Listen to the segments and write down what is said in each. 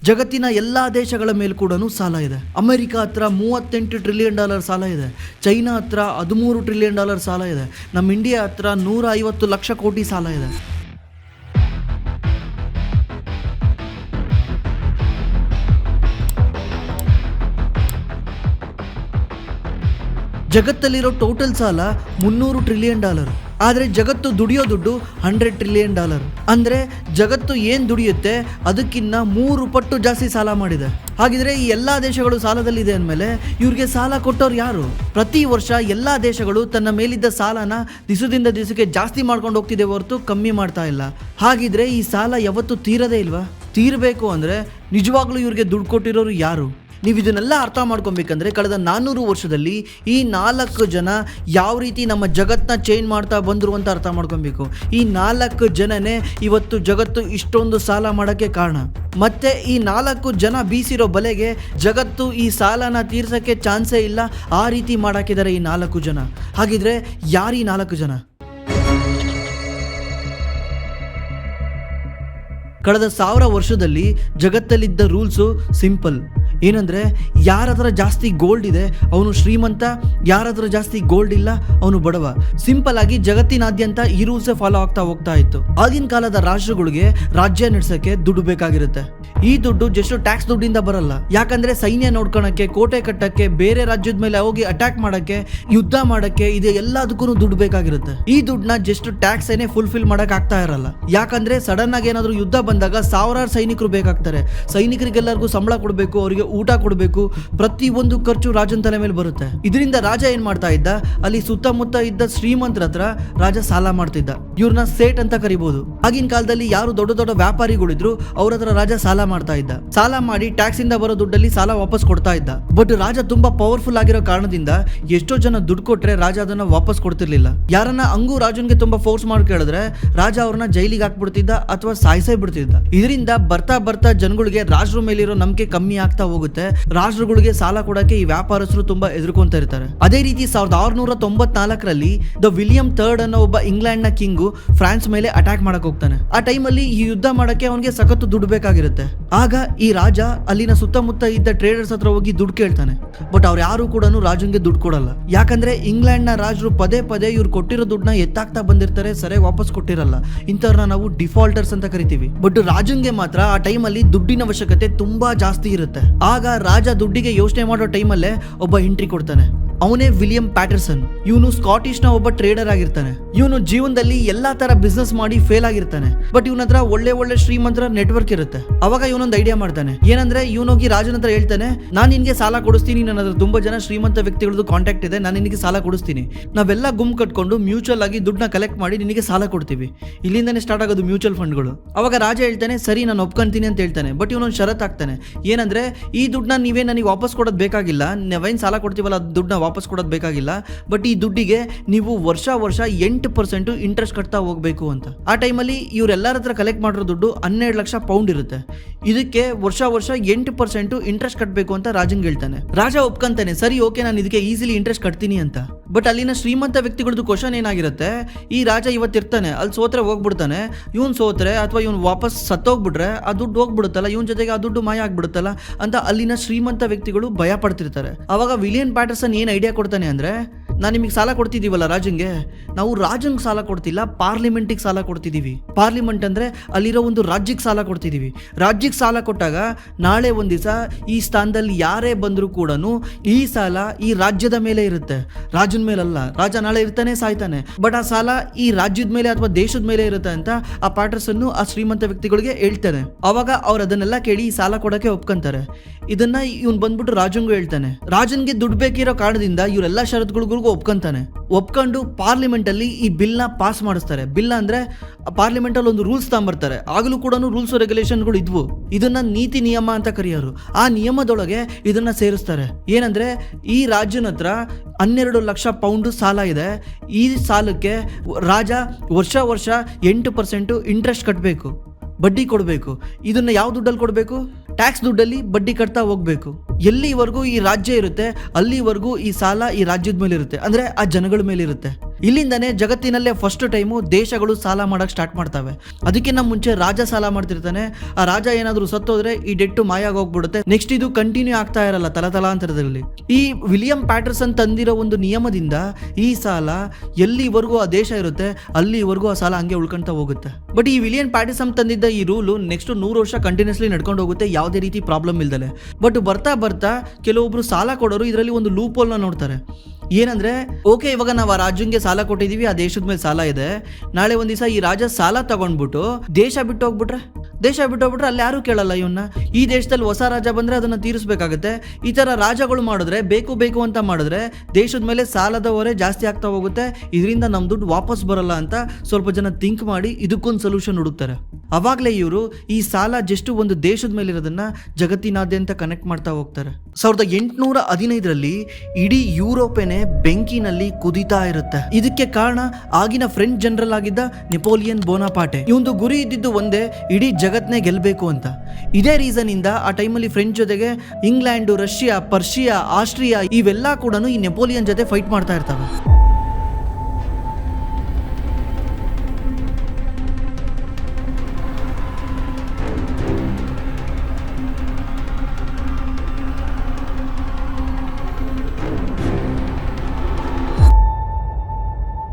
ಜಗತ್ತಿನ ಎಲ್ಲಾ ದೇಶಗಳ ಮೇಲೆ ಕೂಡ ಸಾಲ ಇದೆ. ಅಮೆರಿಕ ಹತ್ರ $38 ಟ್ರಿಲಿಯನ್ ಸಾಲ ಇದೆ. ಚೈನಾ ಹತ್ರ $13 ಟ್ರಿಲಿಯನ್ ಸಾಲ ಇದೆ. ನಮ್ಮ ಇಂಡಿಯಾ ಹತ್ರ 150 ಲಕ್ಷ ಕೋಟಿ ಸಾಲ ಇದೆ. ಜಗತ್ತಲ್ಲಿರೋ ಟೋಟಲ್ ಸಾಲ $300 ಟ್ರಿಲಿಯನ್. ಆದರೆ ಜಗತ್ತು ದುಡಿಯೋ ದುಡ್ಡು $100 ಟ್ರಿಲಿಯನ್. ಅಂದರೆ ಜಗತ್ತು ಏನು ದುಡಿಯುತ್ತೆ ಅದಕ್ಕಿಂತ 3 ಪಟ್ಟು ಜಾಸ್ತಿ ಸಾಲ ಮಾಡಿದೆ. ಹಾಗಿದ್ರೆ ಈ ಎಲ್ಲ ದೇಶಗಳು ಸಾಲದಲ್ಲಿದೆ ಅಂದಮೇಲೆ ಇವ್ರಿಗೆ ಸಾಲ ಕೊಟ್ಟವ್ರು ಯಾರು? ಪ್ರತಿ ವರ್ಷ ಎಲ್ಲ ದೇಶಗಳು ತನ್ನ ಮೇಲಿದ್ದ ಸಾಲನ ದಿವಸದಿಂದ ದಿವಸಕ್ಕೆ ಜಾಸ್ತಿ ಮಾಡ್ಕೊಂಡು ಹೋಗ್ತಿದೆ ಹೊರತು ಕಮ್ಮಿ ಮಾಡ್ತಾ ಇಲ್ಲ. ಹಾಗಿದ್ರೆ ಈ ಸಾಲ ಯಾವತ್ತೂ ತೀರದೇ ಇಲ್ವಾ? ತೀರಬೇಕು ಅಂದರೆ ನಿಜವಾಗ್ಲೂ ಇವ್ರಿಗೆ ದುಡ್ಡು ಕೊಟ್ಟಿರೋರು ಯಾರು? ನೀವು ಇದನ್ನೆಲ್ಲ ಅರ್ಥ ಮಾಡ್ಕೊಬೇಕಂದ್ರೆ ಕಳೆದ 400 ವರ್ಷದಲ್ಲಿ ಈ 4 ಜನ ಯಾವ ರೀತಿ ನಮ್ಮ ಜಗತ್ತನ್ನ ಚೇಂಜ್ ಮಾಡ್ತಾ ಬಂದರು ಅಂತ ಅರ್ಥ ಮಾಡ್ಕೊಬೇಕು. ಈ 4 ಜನನೇ ಇವತ್ತು ಜಗತ್ತು ಇಷ್ಟೊಂದು ಸಾಲ ಮಾಡೋಕ್ಕೆ ಕಾರಣ. ಮತ್ತೆ ಈ 4 ಜನ ಬೀಸಿರೋ ಬಲೆಗೆ ಜಗತ್ತು ಈ ಸಾಲನ ತೀರ್ಸೋಕ್ಕೆ ಚಾನ್ಸೇ ಇಲ್ಲ. ಆ ರೀತಿ ಮಾಡಾಕಿದ್ದಾರೆ ಈ 4 ಜನ. ಹಾಗಿದ್ರೆ ಯಾರು ಈ 4 ಜನ? ಕಳೆದ 1000 ವರ್ಷದಲ್ಲಿ ಜಗತ್ತಲ್ಲಿದ್ದ ರೂಲ್ಸು ಸಿಂಪಲ್. ಏನಂದರೆ ಯಾರ ಹತ್ರ ಜಾಸ್ತಿ ಗೋಲ್ಡ್ ಇದೆ ಅವನು ಶ್ರೀಮಂತ, ಯಾರ ಹತ್ರ ಜಾಸ್ತಿ ಗೋಲ್ಡ್ ಇಲ್ಲ ಅವನು ಬಡವ. ಸಿಂಪಲ್ ಆಗಿ ಜಗತ್ತಿನಾದ್ಯಂತ ಈ ರೂಲ್ಸೇ ಫಾಲೋ ಆಗ್ತಾ ಹೋಗ್ತಾ ಇತ್ತು. ಆಗಿನ ಕಾಲದ ರಾಷ್ಟ್ರಗಳಿಗೆ ರಾಜ್ಯ ನಡೆಸೋಕ್ಕೆ ದುಡ್ಡು ಬೇಕಾಗಿರುತ್ತೆ. ಈ ದುಡ್ಡು ಜಸ್ಟ್ ಟ್ಯಾಕ್ಸ್ ದುಡ್ಡಿಂದ ಬರಲ್ಲ. ಯಾಕಂದ್ರೆ ಸೈನ್ಯ ನೋಡ್ಕೊಳಕ್ಕೆ, ಕೋಟೆ ಕಟ್ಟಕ್ಕೆ, ಬೇರೆ ರಾಜ್ಯದ ಮೇಲೆ ಹೋಗಿ ಅಟ್ಯಾಕ್ ಮಾಡಕ್ಕೆ, ಯುದ್ಧ ಮಾಡಕ್ಕೆ, ಇದು ಎಲ್ಲದಕ್ಕೂ ದುಡ್ಡು ಬೇಕಾಗಿರುತ್ತೆ. ಈ ದುಡ್ಡನ್ನ ಜಸ್ಟ್ ಟ್ಯಾಕ್ಸ್ ಏನೇ ಫುಲ್ಫಿಲ್ ಮಾಡಕ್ ಆಗ್ತಾ ಇರಲ್ಲ. ಯಾಕಂದ್ರೆ ಸಡನ್ ಆಗಿ ಏನಾದ್ರು ಯುದ್ಧ ಬಂದಾಗ ಸಾವಿರಾರು ಸೈನಿಕರು ಬೇಕಾಗ್ತಾರೆ. ಸೈನಿಕರಿಗೆಲ್ಲರಿಗೂ ಸಂಬಳ ಕೊಡಬೇಕು, ಅವರಿಗೆ ಊಟ ಕೊಡಬೇಕು, ಪ್ರತಿ ಒಂದು ಖರ್ಚು ರಾಜನ ತಲೆ ಮೇಲೆ ಬರುತ್ತೆ. ಇದರಿಂದ ರಾಜ ಏನ್ ಮಾಡ್ತಾ ಇದ್ದ, ಅಲ್ಲಿ ಸುತ್ತಮುತ್ತ ಇದ್ದ ಶ್ರೀಮಂತರ ಹತ್ರ ರಾಜ ಸಾಲ ಮಾಡ್ತಿದ್ದ. ಇವ್ರನ್ನ ಸೇಟ್ ಅಂತ ಕರಿಬಹುದು. ಆಗಿನ ಕಾಲದಲ್ಲಿ ಯಾರು ದೊಡ್ಡ ದೊಡ್ಡ ವ್ಯಾಪಾರಿಗಳಿದ್ರು ಅವ್ರ ಹತ್ರ ರಾಜ ಸಾಲ ಮಾಡ್ತಾ ಇದ್ದ. ಸಾಲ ಮಾಡಿ ಟ್ಯಾಕ್ಸ್ ಇಂದ ಬರೋ ದುಡ್ಡಲ್ಲಿ ಸಾಲ ವಾಪಸ್ ಕೊಡ್ತಾ ಇದ್ದ. ಬಟ್ ರಾಜ ತುಂಬಾ ಪವರ್ಫುಲ್ ಆಗಿರೋ ಕಾರಣದಿಂದ ಎಷ್ಟೋ ಜನ ದುಡ್ಡು ಕೊಟ್ರೆ ರಾಜ ಅದನ್ನ ವಾಪಸ್ ಕೊಡ್ತಿರ್ಲಿಲ್ಲ. ಯಾರನ್ನ ಹಂಗೂ ರಾಜನ್ಗೆ ತುಂಬಾ ಫೋರ್ಸ್ ಮಾಡಿ ಕೇಳಿದ್ರೆ ರಾಜ ಅವ್ರನ್ನ ಜೈಲಿಗೆ ಹಾಕ್ಬಿಡ್ತಿದ್ದ ಅಥವಾ ಸಾಯಿಸೇ ಬಿಡ್ತಿದ್ದ. ಇದರಿಂದ ಬರ್ತಾ ಬರ್ತಾ ಜನಗಳಿಗೆ ರಾಜರ ಮೇಲಿರೋ ನಂಬಿಕೆ ಕಮ್ಮಿ ಆಗ್ತಾ ಹೋಗುತ್ತೆ. ರಾಷ್ಟ್ರಗಳಿಗೆ ಸಾಲ ಕೊಡಕ್ಕೆ ಈ ವ್ಯಾಪಾರಸ್ಥರು ತುಂಬಾ ಎದುರ್ಕೊಂತ ಇರ್ತಾರೆ. ಅದೇ ರೀತಿ 1694ರಲ್ಲಿ ದ ವಿಲಿಯಂ ಥರ್ಡ್ ಅನ್ನೋ ಒಬ್ಬ ಇಂಗ್ಲೆಂಡ್ ನ ಕಿಂಗು ಫ್ರಾನ್ಸ್ ಮೇಲೆ ಅಟ್ಯಾಕ್ ಮಾಡಕ್ ಹೋಗ್ತಾನೆ. ಆ ಟೈಮಲ್ಲಿ ಈ ಯುದ್ಧ ಮಾಡಕ್ಕೆ ಅವನಿಗೆ ಸಖತ್ತು ದುಡ್ಡು ಬೇಕಾಗಿರುತ್ತೆ. ಆಗ ಈ ರಾಜ ಅಲ್ಲಿನ ಸುತ್ತಮುತ್ತ ಇದ್ದ ಟ್ರೇಡರ್ಸ್ ಹತ್ರ ಹೋಗಿ ದುಡ್ಡು ಕೇಳ್ತಾನೆ. ಬಟ್ ಅವ್ರು ಯಾರು ಕೂಡ ರಾಜನ್ಗೆ ದುಡ್ಡು ಕೊಡಲ್ಲ. ಯಾಕಂದ್ರೆ ಇಂಗ್ಲೆಂಡ್ ನ ರಾಜರು ಪದೇ ಪದೇ ಇವ್ರು ಕೊಟ್ಟಿರೋ ದುಡ್ಡನ್ನ ಎತ್ತಾಕ್ತಾ ಬಂದಿರ್ತಾರೆ, ಸರಿಯಾಗಿ ವಾಪಸ್ ಕೊಟ್ಟಿರಲ್ಲ. ಇಂಥವ್ರನ್ನ ನಾವು ಡಿಫಾಲ್ಟರ್ಸ್ ಅಂತ ಕರಿತೀವಿ. ಬಟ್ ರಾಜನ್ಗೆ ಮಾತ್ರ ಆ ಟೈಮಲ್ಲಿ ದುಡ್ಡಿನ ಅವಶ್ಯಕತೆ ತುಂಬಾ ಜಾಸ್ತಿ ಇರುತ್ತೆ. ಆಗ ರಾಜ ದುಡ್ಡಿಗೆ ಯೋಚನೆ ಮಾಡೋ ಟೈಮಲ್ಲೇ ಒಬ್ಬ ಎಂಟ್ರಿ ಕೊಡ್ತಾನೆ. ಅವನೇ ವಿಲಿಯಂ ಪ್ಯಾಟರ್ಸನ್. ಇವನು ಸ್ಕಾಟಿಷ್ ನ ಒಬ್ಬ ಟ್ರೇಡರ್ ಆಗಿರ್ತಾನೆ. ಇವನು ಜೀವನದಲ್ಲಿ ಎಲ್ಲಾ ತರ ಬಿಸ್ನೆಸ್ ಮಾಡಿ ಫೇಲ್ ಆಗಿರ್ತಾನೆ. ಬಟ್ ಇವನ ಹತ್ರ ಒಳ್ಳೆ ಶ್ರೀಮಂತರ ನೆಟ್ವರ್ಕ್ ಇರುತ್ತೆ. ಅವಾಗ ಇವನೊಂದು ಐಡಿಯಾ ಮಾಡ್ತಾನೆ. ಏನಂದ್ರೆ ಇವನೋಗಿ ರಾಜನ ಹತ್ರ ಹೇಳ್ತಾನೆ, ನಾನು ನಿನ್ಗೆ ಸಾಲ ಕೊಡಿಸ್ತೀನಿ, ನನ್ನ ಹತ್ರ ತುಂಬಾ ಜನ ಶ್ರೀಮಂತ ವ್ಯಕ್ತಿಗಳದ್ದು ಕಾಂಟ್ಯಾಕ್ಟ್ ಇದೆ, ನಾನು ನಿನಗೆ ಸಾಲ ಕೊಡಿಸ್ತೀನಿ. ನಾವೆಲ್ಲ ಗುಂಪು ಕಟ್ಕೊಂಡು ಮ್ಯೂಚುವಲ್ ಆಗಿ ದುಡ್ಡನ್ನ ಕಲೆಕ್ಟ್ ಮಾಡಿ ನಿನಗೆ ಸಾಲ ಕೊಡ್ತೀವಿ. ಇಲ್ಲಿಂದಾನೆ ಸ್ಟಾರ್ಟ್ ಆಗೋದು ಮ್ಯೂಚುವಲ್ ಫಂಡ್ಗಳು. ಅವಾಗ ರಾಜ ಹೇಳ್ತಾನೆ, ಸರಿ ನಾನು ಒಪ್ಕೊಂತೀನಿ ಅಂತ ಹೇಳ್ತಾನೆ. ಬಟ್ ಇವನೊಂದು ಷರತ್ ಆಗ್ತಾನೆ. ಏನಂದ್ರೆ ಈ ದುಡ್ಡನ್ನ ನೀವೇ ನನಗೆ ವಾಪಸ್ ಕೊಡೋದು ಬೇಕಾಗಿಲ್ಲ, ನಾವೇನು ಸಾಲ ಕೊಡ್ತೀವಲ್ಲ ದುಡ್ಡನ್ನ ವಾಪಸ್ ಕೊಡೋದು ಬೇಕಾಗಿಲ್ಲ. ಬಟ್ ಈ ದುಡ್ಡಿಗೆ ನೀವು ವರ್ಷ 8% ಇಂಟ್ರೆಸ್ಟ್ ಕಟ್ತಾ ಹೋಗ್ಬೇಕು ಅಂತ. ಆ ಟೈಮಲ್ಲಿ ಇವರೆಲ್ಲರ ಹತ್ರ ಕಲೆಕ್ಟ್ ಮಾಡಿರೋ ದುಡ್ಡು 12 ಲಕ್ಷ ಪೌಂಡ್ ಇರುತ್ತೆ. ಇದಕ್ಕೆ ವರ್ಷ 8% ಇಂಟ್ರೆಸ್ಟ್ ಕಟ್ಟಬೇಕು ಅಂತ ರಾಜಂಗೆ ಹೇಳ್ತಾನೆ. ರಾಜ ಒಪ್ಕೊಂತಾನೆ, ಸರಿ ಓಕೆ ನಾನು ಇದಕ್ಕೆ ಈಸಿಲಿ ಇಂಟ್ರೆಸ್ಟ್ ಕಟ್ತೀನಿ ಅಂತ. ಬಟ್ ಅಲ್ಲಿನ ಶ್ರೀಮಂತ ವ್ಯಕ್ತಿಗಳದ್ದು ಕ್ವಶನ್ ಏನಾಗಿರುತ್ತೆ, ಈ ರಾಜ ಇವತ್ತಿರ್ತಾನೆ, ಅಲ್ಲಿ ಸೋತ್ರೆ ಹೋಗ್ಬಿಡ್ತಾನೆ. ಇವನ್ ಸೋತ್ರೆ ಅಥವಾ ಇವನ್ ವಾಪಸ್ ಸತ್ತೋಗ್ಬಿಟ್ರೆ ಆ ದುಡ್ಡು ಹೋಗ್ಬಿಡುತ್ತಲ್ಲ, ಇವನ್ ಜೊತೆಗೆ ಆ ದುಡ್ಡು ಮಾಯ ಆಗ್ಬಿಡುತ್ತಲ್ಲ ಅಂತ ಅಲ್ಲಿನ ಶ್ರೀಮಂತ ವ್ಯಕ್ತಿಗಳು ಭಯ ಪಡ್ತಿರ್ತಾರೆ. ಅವಾಗ ವಿಲಿಯಂ ಪ್ಯಾಟರ್ಸನ್ ಏನ್ ಐಡಿಯಾ ಕೊಡ್ತಾನೆ ಅಂದ್ರೆ, ನಾನು ನಿಮಗೆ ಸಾಲ ಕೊಡ್ತಿದ್ದೀವಲ್ಲ ರಾಜಂಗೆ, ನಾವು ರಾಜಂಗೆ ಸಾಲ ಕೊಡ್ತಿಲ್ಲ, ಪಾರ್ಲಿಮೆಂಟಿಗೆ ಸಾಲ ಕೊಡ್ತಿದ್ದೀವಿ. ಪಾರ್ಲಿಮೆಂಟ್ ಅಂದ್ರೆ ಅಲ್ಲಿರೋ ಒಂದು ರಾಜ್ಯಕ್ಕೆ ಸಾಲ ಕೊಡ್ತಿದ್ದೀವಿ. ರಾಜ್ಯಕ್ಕೆ ಸಾಲ ಕೊಟ್ಟಾಗ ನಾಳೆ ಒಂದ್ ದಿವಸ ಈ ಸ್ಥಾನದಲ್ಲಿ ಯಾರೇ ಬಂದರೂ ಕೂಡ ಈ ಸಾಲ ಈ ರಾಜ್ಯದ ಮೇಲೆ ಇರುತ್ತೆ, ರಾಜನ ಮೇಲಲ್ಲ. ರಾಜ ನಾಳೆ ಇರ್ತಾನೆ, ಸಾಯ್ತಾನೆ. ಬಟ್ ಆ ಸಾಲ ಈ ರಾಜ್ಯದ ಮೇಲೆ ಅಥವಾ ದೇಶದ ಮೇಲೆ ಇರುತ್ತೆ ಅಂತ ಆ ಪ್ಯಾಟರ್ಸನ್ ಆ ಶ್ರೀಮಂತ ವ್ಯಕ್ತಿಗಳಿಗೆ ಹೇಳ್ತಾನೆ. ಅವಾಗ ಅವ್ರು ಅದನ್ನೆಲ್ಲ ಕೇಳಿ ಈ ಸಾಲ ಕೊಡಕ್ಕೆ ಒಪ್ಕೊಂತಾರೆ. ಇದನ್ನ ಇವನ್ ಬಂದ್ಬಿಟ್ಟು ರಾಜಂಗೂ ಹೇಳ್ತಾನೆ. ರಾಜನ್ಗೆ ದುಡ್ಡು ಬೇಕಿರೋ ಕಾರಣದಿಂದ ಇವರೆಲ್ಲ ಷರತ್ತುಗಳಿಗೂ ಒಪ್ಕೊಂತಾನೆ. ಒಪ್ಕೊಂಡು ಪಾರ್ಲಿಮೆಂಟ್ ಅಲ್ಲಿ ಈ ಬಿಲ್ ನ ಪಾಸ್ ಮಾಡಿಸ್ತಾರೆ. ಬಿಲ್ ಅಂದ್ರೆ ಪಾರ್ಲಿಮೆಂಟ್ ಅಲ್ಲಿ ಒಂದು ರೂಲ್ಸ್ ತಗೊಂಡ್ಬರ್ತಾರೆ. ಆಗಲೂ ಕೂಡ ರೂಲ್ಸ್ ರೆಗ್ಯುಲೇಷನ್ಗಳು ಇದ್ವು. ಇದನ್ನ ನೀತಿ ನಿಯಮ ಅಂತ ಕರೆಯೋರು. ಆ ನಿಯಮದೊಳಗೆ ಇದನ್ನ ಸೇರಿಸ್ತಾರೆ. ಏನಂದ್ರೆ ಈ ರಾಜ್ಯನ ಹತ್ರ 12 ಲಕ್ಷ ಪೌಂಡ್ ಸಾಲ ಇದೆ. ಈ ಸಾಲಕ್ಕೆ ರಾಜ ವರ್ಷ 8% ಇಂಟ್ರೆಸ್ಟ್ ಕಟ್ಟಬೇಕು, ಬಡ್ಡಿ ಕೊಡಬೇಕು. ಇದನ್ನ ಯಾವ ದುಡ್ಡಲ್ಲಿ ಕೊಡಬೇಕು? ಟ್ಯಾಕ್ಸ್ ದುಡ್ಡಲ್ಲಿ ಬಡ್ಡಿ ಕಟ್ತಾ ಹೋಗ್ಬೇಕು. ಎಲ್ಲಿವರೆಗೂ ಈ ರಾಜ್ಯ ಇರುತ್ತೆ ಅಲ್ಲಿವರೆಗೂ ಈ ಸಾಲ ಈ ರಾಜ್ಯದ ಮೇಲೆ ಇರುತ್ತೆ, ಅಂದ್ರೆ ಆ ಜನಗಳ ಮೇಲೆ ಇರುತ್ತೆ. ಇಲ್ಲಿಂದನೇ ಜಗತ್ತಿನಲ್ಲೇ ಫಸ್ಟ್ ಟೈಮು ದೇಶಗಳು ಸಾಲ ಮಾಡಕ್ ಸ್ಟಾರ್ಟ್ ಮಾಡ್ತವೆ. ಅದಕ್ಕಿಂತ ಮುಂಚೆ ರಾಜ ಸಾಲ ಮಾಡ್ತಿರ್ತಾನೆ. ಆ ರಾಜ ಏನಾದ್ರು ಸತ್ತೋದ್ರೆ ಈ ಡೆಟ್ಟು ಮಾಯ ಹೋಗ್ಬಿಡುತ್ತೆ. ನೆಕ್ಸ್ಟ್ ಇದು ಕಂಟಿನ್ಯೂ ಆಗ್ತಾ ಇರಲ್ಲ ತಲತಲಾಂತರದಲ್ಲಿ. ಈ ವಿಲಿಯಂ ಪ್ಯಾಟರ್ಸನ್ ತಂದಿರೋ ಒಂದು ನಿಯಮದಿಂದ ಈ ಸಾಲ ಎಲ್ಲಿವರೆಗೂ ಆ ದೇಶ ಇರುತ್ತೆ ಅಲ್ಲಿವರೆಗೂ ಆ ಸಾಲ ಹಂಗೆ ಉಳ್ಕೊಂತ ಹೋಗುತ್ತೆ. ಬಟ್ ಈ ವಿಲಿಯಂ ಪ್ಯಾಟರ್ಸನ್ ತಂದಿದ್ದ ಈ ರೂಲು ನೆಕ್ಸ್ಟ್ 100 ವರ್ಷ ಕಂಟಿನ್ಯೂಸ್ಲಿ ನಡ್ಕೊಂಡು ಹೋಗುತ್ತೆ, ಯಾವುದೇ ರೀತಿ ಪ್ರಾಬ್ಲಮ್ ಇಲ್ದಲೆ. ಬಟ್ ಬರ್ತಾ ಬರ್ತಾ ಕೆಲವೊಬ್ರು ಸಾಲ ಕೊಡೋರು ಇದರಲ್ಲಿ ಒಂದು ಲೂಪ್ ಹೋಲ್ನ ನೋಡ್ತಾರೆ. ಏನಂದ್ರೆ ಓಕೆ, ಇವಾಗ ನಾವು ಆ ರಾಜ್ಯಂಗೆ ಸಾಲ ಕೊಟ್ಟಿದೀವಿ, ಆ ದೇಶದ ಮೇಲೆ ಸಾಲ ಇದೆ. ನಾಳೆ ಒಂದ್ ದಿವಸ ಈ ರಾಜ ಸಾಲ ತಗೊಂಡ್ಬಿಟ್ಟು ದೇಶ ಬಿಟ್ಟು ಹೋಗ್ಬಿಟ್ರೆ ಅಲ್ಲಿ ಯಾರು ಕೇಳಲ್ಲ ಇವನ್ನ. ಈ ದೇಶದಲ್ಲಿ ಹೊಸ ರಾಜ ಬಂದ್ರೆ ಅದನ್ನ ತೀರಿಸಬೇಕಾಗುತ್ತೆ. ಈ ತರ ರಾಜಗಳು ಮಾಡಿದ್ರೆ ಬೇಕು ಅಂತ ಮಾಡಿದ್ರೆ ದೇಶದ ಮೇಲೆ ಸಾಲದ ಹೊರೆ ಜಾಸ್ತಿ ಆಗ್ತಾ ಹೋಗುತ್ತೆ. ಇದರಿಂದ ನಮ್ ದುಡ್ಡು ವಾಪಸ್ ಬರಲ್ಲ ಅಂತ ಸ್ವಲ್ಪ ಜನ ಥಿಂಕ್ ಮಾಡಿ ಇದಕ್ಕೊಂದು ಸೊಲ್ಯೂಷನ್ ಹುಡುಕ್ತಾರೆ. ಅವಾಗ್ಲೇ ಇವರು ಈ ಸಾಲ ಜಸ್ಟ್ ಒಂದು ದೇಶದ ಮೇಲೆ ಇರೋದನ್ನ ಜಗತ್ತಿನಾದ್ಯಂತ ಕನೆಕ್ಟ್ ಮಾಡ್ತಾ ಹೋಗ್ತಾರೆ. 1815ರಲ್ಲಿ ಇಡೀ ಯುರೋಪೇನೆ ಬೆಂಕಿನಲ್ಲಿ ಕುದಿತಾ ಇರುತ್ತೆ. ಇದಕ್ಕೆ ಕಾರಣ ಆಗಿನ ಫ್ರೆಂಚ್ ಜನರಲ್ ಆಗಿದ್ದ ನೆಪೋಲಿಯನ್ ಬೋನಾಪಾರ್ಟೆ. ಇವಂದು ಗುರಿ ಇದ್ದಿದ್ದು ಒಂದೇ, ಇಡೀ ಜಗತ್ನೇ ಗೆಲ್ಬೇಕು ಅಂತ. ಇದೇ ರೀಸನ್ ಇಂದ ಆ ಟೈಮಲ್ಲಿ ಫ್ರೆಂಚ್ ಜೊತೆಗೆ ಇಂಗ್ಲೆಂಡ್, ರಷ್ಯಾ, ಪರ್ಷಿಯಾ, ಆಸ್ಟ್ರಿಯಾ ಇವೆಲ್ಲ ಕೂಡ ಈ ನೆಪೋಲಿಯನ್ ಜೊತೆ ಫೈಟ್ ಮಾಡ್ತಾ ಇರ್ತವೆ.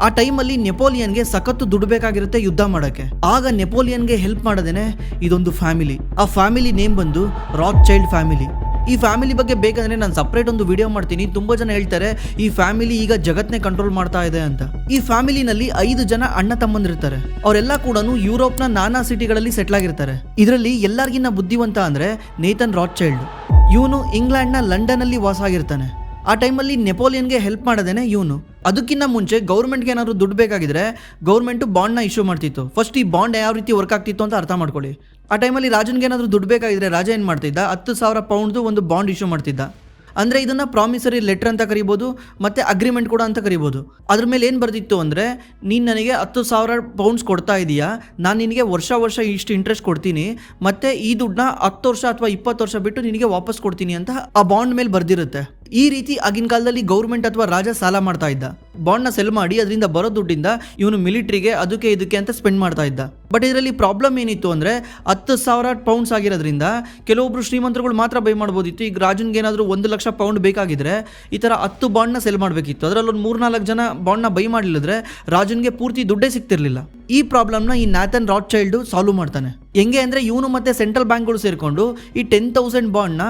ಆ ಟೈಮಲ್ಲಿ ನೆಪೋಲಿಯನ್ಗೆ ಸಖತ್ತು ದುಡ್ಡು ಬೇಕಾಗಿರುತ್ತೆ ಯುದ್ಧ ಮಾಡಕ್ಕೆ. ಆಗ ನೆಪೋಲಿಯನ್ಗೆ ಹೆಲ್ಪ್ ಮಾಡೋದೇನೆ ಇದೊಂದು ಫ್ಯಾಮಿಲಿ. ಆ ಫ್ಯಾಮಿಲಿ ನೇಮ್ ಬಂದು ರಾತ್ ಚೈಲ್ಡ್ ಫ್ಯಾಮಿಲಿ. ಈ ಫ್ಯಾಮಿಲಿ ಬಗ್ಗೆ ಬೇಕಂದ್ರೆ ನಾನು ಸಪ್ರೇಟ್ ಒಂದು ವಿಡಿಯೋ ಮಾಡ್ತೀನಿ. ತುಂಬಾ ಜನ ಹೇಳ್ತಾರೆ ಈ ಫ್ಯಾಮಿಲಿ ಈಗ ಜಗತ್ನೇ ಕಂಟ್ರೋಲ್ ಮಾಡ್ತಾ ಇದೆ ಅಂತ. ಈ ಫ್ಯಾಮಿಲಿನಲ್ಲಿ 5 ಜನ ಅಣ್ಣ ತಮ್ಮಂದಿರ್ತಾರೆ. ಅವರೆಲ್ಲ ಕೂಡ ಯುರೋಪ್ನ ನಾನಾ ಸಿಟಿಗಳಲ್ಲಿ ಸೆಟ್ಲ್ ಆಗಿರ್ತಾರೆ. ಇದರಲ್ಲಿ ಎಲ್ಲರಿಗಿನ್ನ ಬುದ್ಧಿವಂತ ಅಂದ್ರೆ ನೇತನ್ ರಾತ್ ಚೈಲ್ಡ್. ಇವನು ಇಂಗ್ಲೆಂಡ್ನ ಲಂಡನ್ ಅಲ್ಲಿ ವಾಸ ಆಗಿರ್ತಾನೆ. ಆ ಟೈಮಲ್ಲಿ ನೆಪೋಲಿಯನ್ಗೆ ಹೆಲ್ಪ್ ಮಾಡೋದೇನೆ ಇವನು. ಅದಕ್ಕಿಂತ ಮುಂಚೆ ಗೌರ್ಮೆಂಟ್ಗೆ ಏನಾದ್ರು ದುಡ್ಡು ಬೇಕಾಗಿದ್ರೆ ಗೌರ್ಮೆಂಟ್ ಬಾಂಡ್ನ ಇಶ್ಯೂ ಮಾಡ್ತಿತ್ತು. ಫಸ್ಟ್ ಈ ಬಾಂಡ್ ಯಾವ ರೀತಿ ವರ್ಕ್ ಆಗ್ತಿತ್ತು ಅಂತ ಅರ್ಥ ಮಾಡ್ಕೊಳ್ಳಿ. ಆ ಟೈಮಲ್ಲಿ ರಾಜನ್ಗೆ ಏನಾದ್ರು ದುಡ್ಡು ಬೇಕಾಗಿದ್ರೆ ರಾಜ ಏನು ಮಾಡ್ತಿದ್ದ, 10,000 ಪೌಂಡ್ದು ಒಂದು ಬಾಂಡ್ ಇಶ್ಯೂ ಮಾಡ್ತಿದ್ದ. ಅಂದರೆ ಇದನ್ನು ಪ್ರಾಮಿಸರಿ ಲೆಟರ್ ಅಂತ ಕರಿಬೋದು, ಮತ್ತು ಅಗ್ರಿಮೆಂಟ್ ಕೂಡ ಅಂತ ಕರಿಬೋದು. ಅದ್ರ ಮೇಲೆ ಏನು ಬರ್ತಿತ್ತು ಅಂದರೆ, ನೀನು ನನಗೆ 10,000 ಪೌಂಡ್ಸ್ ಕೊಡ್ತಾ ಇದೀಯಾ, ನಾನು ನಿನಗೆ ವರ್ಷ ಇಷ್ಟು ಇಂಟ್ರೆಸ್ಟ್ ಕೊಡ್ತೀನಿ, ಮತ್ತು ಈ ದುಡ್ಡನ್ನ 10 ವರ್ಷ ಅಥವಾ 20 ವರ್ಷ ಬಿಟ್ಟು ನಿನಗೆ ವಾಪಸ್ ಕೊಡ್ತೀನಿ ಅಂತ ಆ ಬಾಂಡ್ ಮೇಲೆ ಬರ್ದಿರುತ್ತೆ. ಈ ರೀತಿ ಆಗಿನ ಕಾಲದಲ್ಲಿ ಗೌರ್ಮೆಂಟ್ ಅಥವಾ ರಾಜ ಸಾಲ ಮಾಡ್ತಾ ಇದ್ದ. ಬಾಂಡ್ನ ಸೆಲ್ ಮಾಡಿ ಅದರಿಂದ ಬರೋ ದುಡ್ಡಿಂದ ಇವನು ಮಿಲಿಟ್ರಿಗೆ ಅದಕ್ಕೆ ಇದಕ್ಕೆ ಅಂತ ಸ್ಪೆಂಡ್ ಮಾಡ್ತಾ ಇದ್ದ. ಬಟ್ ಇದರಲ್ಲಿ ಪ್ರಾಬ್ಲಮ್ ಏನಿತ್ತು ಅಂದರೆ 10,000 ಪೌಂಡ್ಸ್ ಆಗಿರೋದ್ರಿಂದ ಕೆಲವೊಬ್ರು ಶ್ರೀಮಂತರುಗಳು ಮಾತ್ರ ಬೈ ಮಾಡ್ಬೋದಿತ್ತು. ಈಗ ರಾಜನ್ಗೆ ಏನಾದರೂ 1 ಲಕ್ಷ ಪೌಂಡ್ ಬೇಕಾಗಿದ್ರೆ ಈ ಥರ 10 ಬಾಂಡ್ನ ಸೆಲ್ ಮಾಡಬೇಕಿತ್ತು. ಅದರಲ್ಲಿ ಒಂದು 3-4 ಜನ ಬಾಂಡ್ನ ಬೈ ಮಾಡಲಿಲ್ಲದ್ರೆ ರಾಜನ್ಗೆ ಪೂರ್ತಿ ದುಡ್ಡೇ ಸಿಗ್ತಿರ್ಲಿಲ್ಲ. ಈ ಪ್ರಾಬ್ಲಮ್ನ ಈ ನ್ಯಾಥನ್ ರಾತ್ ಚೈಲ್ಡ್ ಸಾಲ್ವ್ ಮಾಡ್ತಾನೆ. ಹೆಂಗೆ ಅಂದರೆ ಇವನು ಮತ್ತೆ ಸೆಂಟ್ರಲ್ ಬ್ಯಾಂಕ್ಗಳು ಸೇರಿಕೊಂಡು ಈ 10,000 ಬಾಂಡ್ನ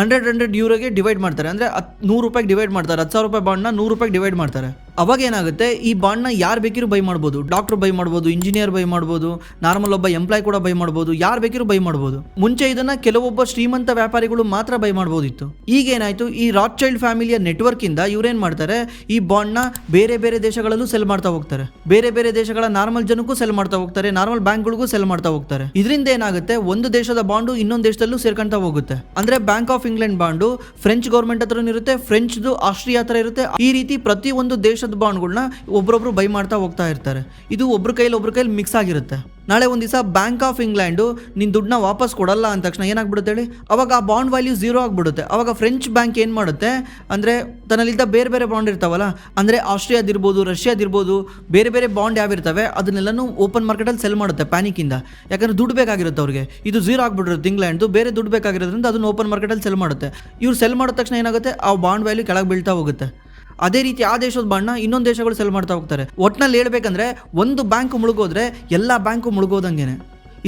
100 ಯೂರೋಗೆ ಡಿವೈಡ್ ಮಾಡ್ತಾರೆ. ಅಂದರೆ 100 ರೂಪಾಯಿಗೆ ಡಿವೈಡ್ ಮಾಡ್ತಾರೆ. 10,000 ರೂಪಾಯಿ ಬಾಂಡ್ನ 100 ರೂಪಾಯಿಗೆ ಡಿವೈಡ್ ಮಾಡ್ತಾರೆ. ಅವಾಗ ಏನಾಗುತ್ತೆ, ಈ ಬಾಂಡ್ನ ಯಾರು ಬೇಕಿರೋ ಬೈ ಮಾಡ್ಬೋದು. ಡಾಕ್ಟರ್ ಬೈ ಮಾಡ್ಬೋದು, ಇಂಜಿನಿಯರ್ ಬೈ ಮಾಡ್ಬೋದು, ನಾರ್ಮಲ್ ಒಬ್ಬ ಎಂಪ್ಲಾಯ್ ಕೂಡ ಬೈ ಮಾಡ್ಬೋದು, ಯಾರು ಬೇಕಿರೋ ಬೈ ಮಾಡ್ಬೋದು. ಮುಂಚೆ ಇದನ್ನ ಕೆಲವೊಬ್ಬ ಶ್ರೀಮಂತ ವ್ಯಾಪಾರಿಗಳು ಮಾತ್ರ ಬೈ ಮಾಡ್ಬೋದಿತ್ತು. ಈಗ ಏನಾಯ್ತು, ಈ ರಾತ್ ಚೈಲ್ಡ್ ಫ್ಯಾಮಿಲಿಯ ನೆಟ್ವರ್ಕ್ ಇಂದ ಇವ್ರೇನ್ ಮಾಡ್ತಾರೆ, ಈ ಬಾಂಡ್ನ ಬೇರೆ ಬೇರೆ ದೇಶಗಳಲ್ಲೂ ಸೆಲ್ ಮಾಡ್ತಾ ಹೋಗ್ತಾರೆ. ಬೇರೆ ಬೇರೆ ದೇಶಗಳ ನಾರ್ಮಲ್ ಜನಕ್ಕೂ ಸೆಲ್ ಮಾಡ್ತಾ ಹೋಗ್ತಾರೆ, ನಾರ್ಮಲ್ ಬ್ಯಾಂಕ್ಗಳಿಗೂ ಸೆಲ್ ಮಾಡ್ತಾ ಹೋಗ್ತಾರೆ. ಇದರಿಂದ ಏನಾಗುತ್ತೆ, ಒಂದು ದೇಶದ ಬಾಂಡು ಇನ್ನೊಂದು ದೇಶದಲ್ಲೂ ಸೇರ್ಕೊಂತ ಹೋಗುತ್ತೆ. ಅಂದ್ರೆ bank of England bond French government ಹತ್ರ ಇರುತ್ತೆ, ಫ್ರೆಂಚ್ದು ಆಸ್ಟ್ರಿಯಾ ಹತ್ರ ಇರುತ್ತೆ. ಈ ರೀತಿ ಪ್ರತಿ ಒಂದು ದೇಶದ ಬಾಂಡ್ಗಳನ್ನ ಒಬ್ರೊಬ್ರು ಬೈ ಮಾಡ್ತಾ ಹೋಗ್ತಾ ಇರ್ತಾರೆ. ಇದು ಒಬ್ರ ಕೈಲಿ ಮಿಕ್ಸ್ ಆಗಿರುತ್ತೆ. ನಾಳೆ ಒಂದ್ ದಿವಸ ಬ್ಯಾಂಕ್ ಆಫ್ ಇಂಗ್ಲೆಂಡ್ ನಿನ್ ದುಡ್ಡನ್ನ ವಾಪಸ್ ಕೊಡಲ್ಲ ಅಂದ ತಕ್ಷಣ ಏನಾಗ್ಬಿಡುತ್ತೆ ಹೇಳಿ, ಅವಾಗ ಆ ಬಾಂಡ್ ವ್ಯಾಲ್ಯೂ 0 ಆಗ್ಬಿಡುತ್ತೆ. ಅವಾಗ ಫ್ರೆಂಚ್ ಬ್ಯಾಂಕ್ ಏನ್ ಮಾಡುತ್ತೆ ಅಂದ್ರೆ, ತನ್ನಲ್ಲಿದ್ದ ಬೇರೆ ಬೇರೆ ಬಾಂಡ್ ಇರ್ತಾವಲ್ಲ, ಅಂದ್ರೆ ಆಸ್ಟ್ರಿಯಾದಿರ್ಬೋದು, ರಷ್ಯಾದಿರ್ಬೋದು, ಬೇರೆ ಬೇರೆ ಬಾಂಡ್ ಯಾವಿರ್ತವೆ ಅದನ್ನೆಲ್ಲನೂ ಓಪನ್ ಮಾರ್ಕೆಟ್ ಅಲ್ಲಿ ಸೆಲ್ ಮಾಡುತ್ತೆ ಪ್ಯಾನಿಕ್ ಇಂದ. ಯಾಕಂದ್ರೆ ದುಡ್ಡು ಬೇಕಾಗಿರುತ್ತೆ ಅವ್ರಿಗೆ. ಇದು 0 ಆಗ್ಬಿಟ್ಟಿರುತ್ತೆ ಇಂಗ್ಲೆಂಡ್, ಬೇರೆ ದುಡ್ಡು ಬೇಕಾಗಿರೋದ್ರಿಂದ ಅದನ್ನ ಓಪನ್ ಮಾರ್ಕೆಟ್ ಅಲ್ಲಿ ಸೆಲ್ ಮಾಡುತ್ತೆ. ಇವ್ರು ಸೆಲ್ ಮಾಡಿದ ತಕ್ಷಣ ಏನಾಗುತ್ತೆ, ಆ ಬಾಂಡ್ ವ್ಯಾಲ್ಯೂ ಕೆಳಗೆ ಬೀಳ್ತಾ ಹೋಗುತ್ತೆ. ಅದೇ ರೀತಿ ಆ ದೇಶದ ಬಾಂಡ್ನ ಇನ್ನೊಂದು ದೇಶಗಳು ಸೆಲ್ ಮಾಡ್ತಾ ಹೋಗ್ತಾರೆ. ಒಟ್ನಲ್ಲಿ ಹೇಳ್ಬೇಕಂದ್ರೆ ಒಂದು ಬ್ಯಾಂಕ್ ಮುಳುಗೋದ್ರೆ ಎಲ್ಲ ಬ್ಯಾಂಕು ಮುಳುಗೋದಂಗೆನೆ.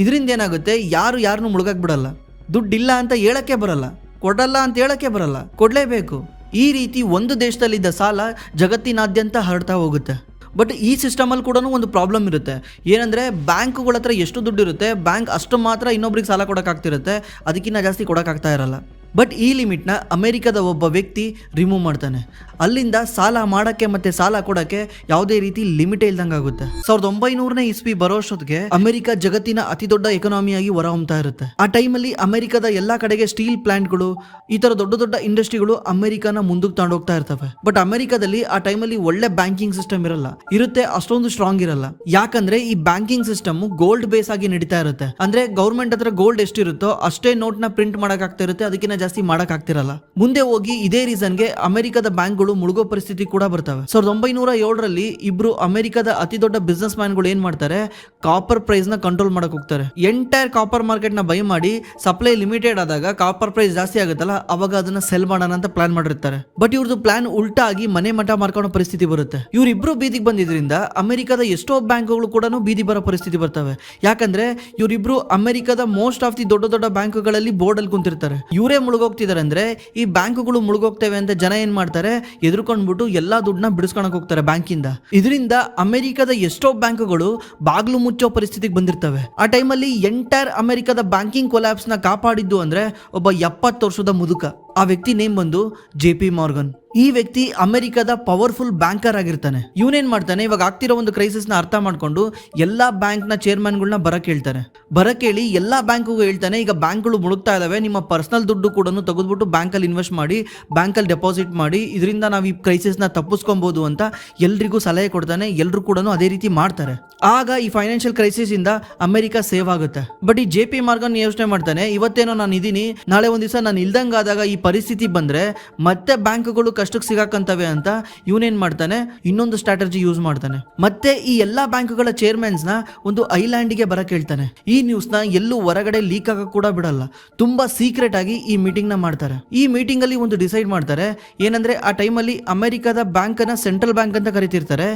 ಇದರಿಂದ ಏನಾಗುತ್ತೆ, ಯಾರನ್ನು ಮುಳುಗಕ್ಕೆ ಬಿಡಲ್ಲ. ದುಡ್ಡಿಲ್ಲ ಅಂತ ಹೇಳಕ್ಕೆ ಬರಲ್ಲ, ಕೊಡಲ್ಲ ಅಂತ ಹೇಳಕ್ಕೆ ಬರಲ್ಲ, ಕೊಡಲೇಬೇಕು. ಈ ರೀತಿ ಒಂದು ದೇಶದಲ್ಲಿದ್ದ ಸಾಲ ಜಗತ್ತಿನಾದ್ಯಂತ ಹರಡ್ತಾ ಹೋಗುತ್ತೆ. ಬಟ್ ಈ ಸಿಸ್ಟಮಲ್ಲಿ ಕೂಡ ಒಂದು ಪ್ರಾಬ್ಲಮ್ ಇರುತ್ತೆ. ಏನಂದರೆ, ಬ್ಯಾಂಕುಗಳ ಹತ್ರ ಎಷ್ಟು ದುಡ್ಡು ಇರುತ್ತೆ, ಬ್ಯಾಂಕ್ ಅಷ್ಟು ಮಾತ್ರ ಇನ್ನೊಬ್ರಿಗೆ ಸಾಲ ಕೊಡೋಕ್ಕಾಗ್ತಿರುತ್ತೆ, ಅದಕ್ಕಿಂತ ಜಾಸ್ತಿ ಕೊಡೋಕ್ಕಾಗ್ತಾ ಇರಲ್ಲ. ಬಟ್ ಈ ಲಿಮಿಟ್ನ ಅಮೆರಿಕದ ಒಬ್ಬ ವ್ಯಕ್ತಿ ರಿಮೂವ್ ಮಾಡ್ತಾನೆ. ಅಲ್ಲಿಂದ ಸಾಲ ಮಾಡೋಕ್ಕೆ ಮತ್ತೆ ಸಾಲ ಕೊಡೋಕ್ಕೆ ಯಾವುದೇ ರೀತಿ ಲಿಮಿಟೇ ಇಲ್ದಂಗೆ ಆಗುತ್ತೆ. 1900ನೇ ಇಸ್ವಿ ಬರೋಷ್ಟೊತ್ತಿಗೆ ಅಮೆರಿಕ ಜಗತ್ತಿನ ಅತಿ ದೊಡ್ಡ ಎಕಾನಮಿಯಾಗಿ ಹೊರಹೊಮ್ತಾ ಇರುತ್ತೆ. ಆ ಟೈಮಲ್ಲಿ ಅಮೆರಿಕದ ಎಲ್ಲಾ ಕಡೆಗೆ ಸ್ಟೀಲ್ ಪ್ಲಾಂಟ್ಗಳು, ಈ ತರ ದೊಡ್ಡ ದೊಡ್ಡ ಇಂಡಸ್ಟ್ರಿಗಳು ಅಮೆರಿಕನ ಮುಂದಕ್ಕೆ ತಗೊಂಡೋಗ್ತಾ ಇರ್ತವೆ. ಬಟ್ ಅಮೆರಿಕದಲ್ಲಿ ಆ ಟೈಮಲ್ಲಿ ಒಳ್ಳೆ ಬ್ಯಾಂಕಿಂಗ್ ಸಿಸ್ಟಮ್ ಇರಲ್ಲ, ಇರುತ್ತೆ ಅಷ್ಟೊಂದು ಸ್ಟ್ರಾಂಗ್ ಇರಲ್ಲ. ಯಾಕಂದ್ರೆ ಈ ಬ್ಯಾಂಕಿಂಗ್ ಸಿಸ್ಟಮ್ ಗೋಲ್ಡ್ ಬೇಸ್ ಆಗಿ ನಡೀತಾ ಇರುತ್ತೆ. ಅಂದ್ರೆ ಗೌರ್ಮೆಂಟ್ ಹತ್ರ ಗೋಲ್ಡ್ ಎಷ್ಟಿರುತ್ತೋ ಅಷ್ಟೇ ನೋಟ್ ನ ಪ್ರಿಂಟ್ ಮಾಡಕ್ ಆಗ್ತಾ ಇರುತ್ತೆ, ಅದಕ್ಕಿಂತ ಜಾಸ್ತಿ ಮಾಡಕ್ ಆಗ್ತಿರಲ್ಲ. ಮುಂದೆ ಹೋಗಿ ಇದೇ ರೀಸನ್ಗೆ ಅಮೆರಿಕದ ಬ್ಯಾಂಕ್ಗಳು ಬ್ಯಾಂಕ್ಗಳು ಮುಳುಗೋ ಪರಿಸ್ಥಿತಿ ಕೂಡ ಬರ್ತವೆ. 1907ರಲ್ಲಿ ಇಬ್ರು ಅಮೆರಿಕದ ಅತಿ ದೊಡ್ಡ ಬಿಸ್ನೆಸ್ ಮ್ಯಾನ್ಗಳು ಏನ್ ಮಾಡ್ತಾರೆ, ಕಾಪರ್ ಪ್ರೈಸ್ ನ ಕಂಟ್ರೋಲ್ ಮಾಡಕ್ ಹೋಗ್ತಾರೆ. ಎಂಟೈರ್ ಕಾಪರ್ ಮಾರ್ಕೆಟ್ ನ ಬೈ ಮಾಡಿ ಸಪ್ಲೈ ಲಿಮಿಟೆಡ್ ಆದಾಗ ಕಾಪರ್ ಪ್ರೈಸ್ ಜಾಸ್ತಿ ಆಗುತ್ತಲ್ಲ, ಅವಾಗ ಅದನ್ನ ಸೆಲ್ ಮಾಡೋಣ ಅಂತ ಪ್ಲಾನ್ ಮಾಡಿರ್ತಾರೆ. ಬಟ್ ಇವ್ರದ್ದು ಪ್ಲಾನ್ ಉಲ್ಟಾ ಆಗಿ ಮನೆ ಮಠ ಮಾರ್ಕೊಳ್ಳೋ ಪರಿಸ್ಥಿತಿ ಬರುತ್ತೆ. ಇವರಿಬ್ರು ಬೀದಿಗೆ ಬಂದಿದ್ರಿಂದ ಅಮೆರಿಕದ ಎಷ್ಟೋ ಬ್ಯಾಂಕ್ಗಳು ಕೂಡ ಬೀದಿ ಬರೋ ಪರಿಸ್ಥಿತಿ ಬರ್ತವೆ. ಯಾಕಂದ್ರೆ ಇವರಿಬ್ರು ಅಮೆರಿಕದ ಮೋಸ್ಟ್ ಆಫ್ ದಿ ದೊಡ್ಡ ದೊಡ್ಡ ಬ್ಯಾಂಕ್ಗಳಲ್ಲಿ ಬೋರ್ಡ್ ಅಲ್ಲಿ ಕುಂತಿರ್ತಾರೆ. ಇವರೇ ಮುಳುಗೋಗ್ತಿದ್ದಾರೆ ಅಂದ್ರೆ ಈ ಬ್ಯಾಂಕ್ಗಳು ಮುಳುಗೋಗ್ತವೆ ಅಂತ ಜನ ಏನ್ ಮಾಡ್ತಾರೆ, ಎದುರ್ಕೊಂಡ್ಬಿಟ್ಟು ಎಲ್ಲಾ ದುಡ್ಡನ್ನ ಬಿಡಿಸ್ಕೊಳಕ್ ಹೋಗ್ತಾರೆ ಬ್ಯಾಂಕಿಂದ. ಇದರಿಂದ ಅಮೆರಿಕದ ಎಷ್ಟೋ ಬ್ಯಾಂಕ್ಗಳು ಬಾಗ್ಲು ಮುಚ್ಚೋ ಪರಿಸ್ಥಿತಿಗೆ ಬಂದಿರ್ತವೆ. ಆ ಟೈಮಲ್ಲಿ ಎಂಟೈರ್ ಅಮೆರಿಕದ ಬ್ಯಾಂಕಿಂಗ್ ಕೊಲ್ಯಾಪ್ಸ್ ನ ಕಾಪಾಡಿದ್ದು ಅಂದ್ರೆ ಒಬ್ಬ 70 ವರ್ಷದ ಮುದುಕ. ಆ ವ್ಯಕ್ತಿ ನೇಮ್ ಬಂದು JP ಮಾರ್ಗನ್. ಈ ವ್ಯಕ್ತಿ ಅಮೆರಿಕದ ಪವರ್ಫುಲ್ ಬ್ಯಾಂಕರ್ ಆಗಿರ್ತಾನೆ. ಇವನೇನ್ ಮಾಡ್ತಾನೆ, ಇವಾಗ ಆಗ್ತಿರೋ ಒಂದು ಕ್ರೈಸಿಸ್ ನ ಅರ್ಥ ಮಾಡ್ಕೊಂಡು ಎಲ್ಲಾ ಬ್ಯಾಂಕ್ ನ ಚೇರ್ಮನ್ಗಳನ್ನ ಬರಕ್ ಹೇಳ್ತಾರೆ. ಬರಕ್ ಹೇಳಿ ಎಲ್ಲಾ ಬ್ಯಾಂಕ್ಗೂ ಹೇಳ್ತಾನೆ, ಈಗ ಬ್ಯಾಂಕ್ಗಳು ಮುಳುಗ್ತಾ ಇದಾವೆ, ನಿಮ್ಮ ಪರ್ಸನಲ್ ದುಡ್ಡು ಕೂಡ ತೆಗೆದ್ಬಿಟ್ಟು ಬ್ಯಾಂಕ್ ಅಲ್ಲಿ ಇನ್ವೆಸ್ಟ್ ಮಾಡಿ, ಬ್ಯಾಂಕ್ ಅಲ್ಲಿ ಡೆಪಾಸಿಟ್ ಮಾಡಿ, ಇದರಿಂದ ನಾವು ಈ ಕ್ರೈಸಿಸ್ ನ ತಪ್ಪಿಸ್ಕೊಬಹುದು ಅಂತ ಎಲ್ರಿಗೂ ಸಲಹೆ ಕೊಡ್ತಾನೆ. ಎಲ್ರು ಕೂಡ ಅದೇ ರೀತಿ ಮಾಡ್ತಾರೆ. ಆಗ ಈ ಫೈನಾನ್ಷಿಯಲ್ ಕ್ರೈಸಿಸ್ ಇಂದ ಅಮೆರಿಕ ಸೇವ್ ಆಗುತ್ತೆ. ಬಟ್ ಈ JP ಮಾರ್ಗನ್ ಯೋಚನೆ ಮಾಡ್ತಾನೆ, ಇವತ್ತೇನೋ ನಾನು ಇದೀನಿ, ನಾಳೆ ಒಂದ್ ದಿವಸ ನಾನು ಇಲ್ದಂಗಾದಾಗ ಈ ಪರಿಸ್ಥಿತಿ ಬಂದ್ರೆ ಮತ್ತೆ ಬ್ಯಾಂಕ್ಗಳು ಕಷ್ಟಕ್ಕೆ ಸಿಗಾಕಂತವೆ ಅಂತ ಇವನೇನ್ ಮಾಡ್ತಾನೆ, ಇನ್ನೊಂದು ಸ್ಟ್ರಾಟಜಿ ಯೂಸ್ ಮಾಡ್ತಾನೆ. ಮತ್ತೆ ಈ ಎಲ್ಲಾ ಬ್ಯಾಂಕ್ಗಳ ಚೇರ್ಮನ್ಸ್ ನ ಒಂದು ಐಲ್ಯಾಂಡ್ಗೆ ಬರಕ್ ಹೇಳ್ತಾನೆ. ಈ ನ್ಯೂಸ್ ನ ಎಲ್ಲೂ ಹೊರಗಡೆ ಲೀಕ್ ಆಗಕ್ ಕೂಡ ಬಿಡಲ್ಲ. ತುಂಬಾ ಸೀಕ್ರೆಟ್ ಆಗಿ ಈ ಮೀಟಿಂಗ್ ನ ಮಾಡ್ತಾರೆ. ಈ ಮೀಟಿಂಗ್ ಅಲ್ಲಿ ಒಂದು ಡಿಸೈಡ್ ಮಾಡ್ತಾರೆ, ಏನಂದ್ರೆ ಆ ಟೈಮಲ್ಲಿ ಅಮೆರಿಕದ ಬ್ಯಾಂಕ್ ನ ಸೆಂಟ್ರಲ್ ಬ್ಯಾಂಕ್ ಅಂತ ಕರಿತಿರ್ತಾರೆ.